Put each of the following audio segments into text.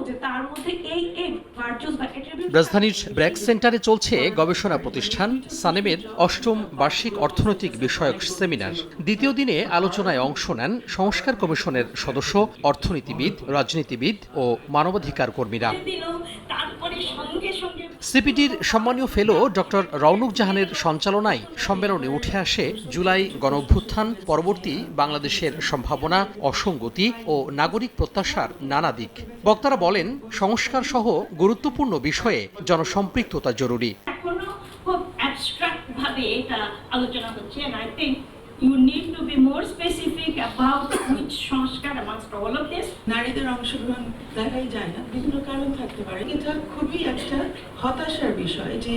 যে তার মধ্যে এই ভার্চুস বা অ্যাট্রিবিউট। রাজধানীর ব্র্যাক সেন্টারে চলছে গবেষণা প্রতিষ্ঠান সানেমের ৮ম বার্ষিক অর্থনৈতিক বিষয়ক সেমিনার। দ্বিতীয় দিনে আলোচনায় অংশ নেন সংস্কার কমিশনের সদস্য, অর্থনীতিবিদ, রাজনীতিবিদ ও মানবাধিকার কর্মীরা। সিপিডির সম্মানীয় ফেলো ডক্টর রওনক জাহানের সঞ্চালনায় সম্মেলনে উঠে আসে জুলাই গণঅভ্যুত্থান পরবর্তী বাংলাদেশের সম্ভাবনা, অসঙ্গতি ও নাগরিক প্রত্যাশার নানা দিক। বক্তারা বলেন, সংস্কার সহ গুরুত্বপূর্ণ বিষয়ে জনসম্পৃক্ততা জরুরি। এখনো খুব অ্যাবস্ট্রাক্ট ভাবে এটা আলোচনা হচ্ছে, and I think you need to be more specific about which সংস্কার amongst all of this. নারীদের অংশগ্রহণ দেখাই যায় না, বিভিন্ন কারণ থাকতে পারে। এটা খুবই একটা হতাশার বিষয় যে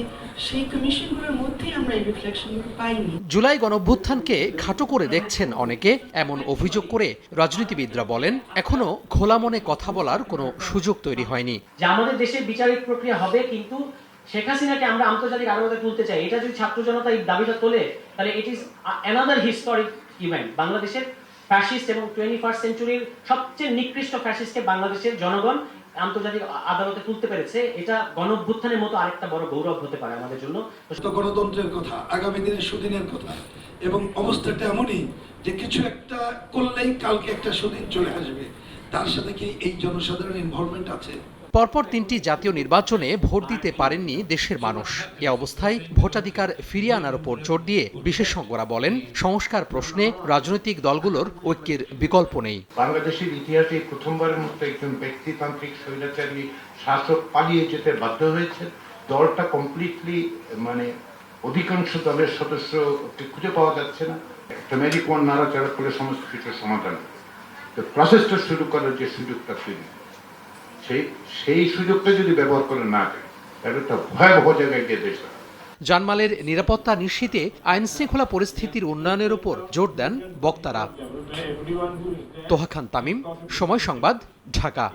সেই কমিশনগুলোর মধ্যে আমরা এই রিফ্লেকশনগুলো পাইনি। জুলাই গণঅভ্যুত্থানকে খাটো করে দেখছেন অনেকে, এমন অভিযোগ করে রাজনীতিবিদরা বলেন, এখনো খোলা মনে কথা বলার কোনো সুযোগ তৈরি হয়নি। যে আমাদের দেশে বিচারিক প্রক্রিয়া হবে, কিন্তু শেখ হাসিনাকে আমরা আন্তর্জাতিক আদালতে তুলতে চাই, এটা যদি ছাত্র জনতা এই দাবিটা তোলে, তাহলে it is another historic event. বাংলাদেশের ফ্যাসিস্ট এবং 21st সেঞ্চুরির সবচেয়ে নিকৃষ্ট ফ্যাসিস্টকে বাংলাদেশের জনগণ আন্তর্জাতিক আদালতে তুলতে পেরেছে। এটা গণঅভ্যুত্থানের মতো আরেকটা বড় গৌরব হতে পারে আমাদের জন্য। গণতন্ত্রের কথা, আগামী দিনের সুদিনের কথা, এবং অবস্থাটা এমনই যে কিছু একটা করলেই কালকে একটা সুদিন চলে আসবে। তার সাথে কি এই জনসাধারণ ইনভলভমেন্ট আছে? পরপর 3টি জাতীয় নির্বাচনে ভোট দিতে পারেননি দেশের মানুষ। এ অবস্থায় ভোটাধিকার ফিরিয়ে আনার উপর জোর দিয়ে বিশেষজ্ঞরা বলেন, সংস্কার প্রশ্নে রাজনৈতিক দলগুলোর ঐক্যের বিকল্প নেই। বাংলাদেশের ইতিহাসে প্রথমবারের মতো একজন ব্যক্তিতান্ত্রিক স্বৈরাচারী শাসক পালিয়ে যেতে বাধ্য হয়েছে। দলটা কমপ্লিটলি অধিকাংশ দলের সদস্যকে খুঁজে পাওয়া যাচ্ছে না। একটা ম্যাজিক ওয়ান নাড়াচাড়া করে সমস্ত কিছুর সমাধান, তো প্রসেসটা শুরু করার যে সুযোগটা তৈরি, সেই সুযোগটা যদি ব্যবহার করে না যায়, তাহলে একটা ভয়াবহ জায়গায় গিয়ে দেশ। জানমালের নিরাপত্তা নিশ্চিতে আইন শৃঙ্খলা পরিস্থিতির উন্নয়নের উপর জোর দেন বক্তারা। তোহা খান তামিম, সময় সংবাদ, ঢাকা।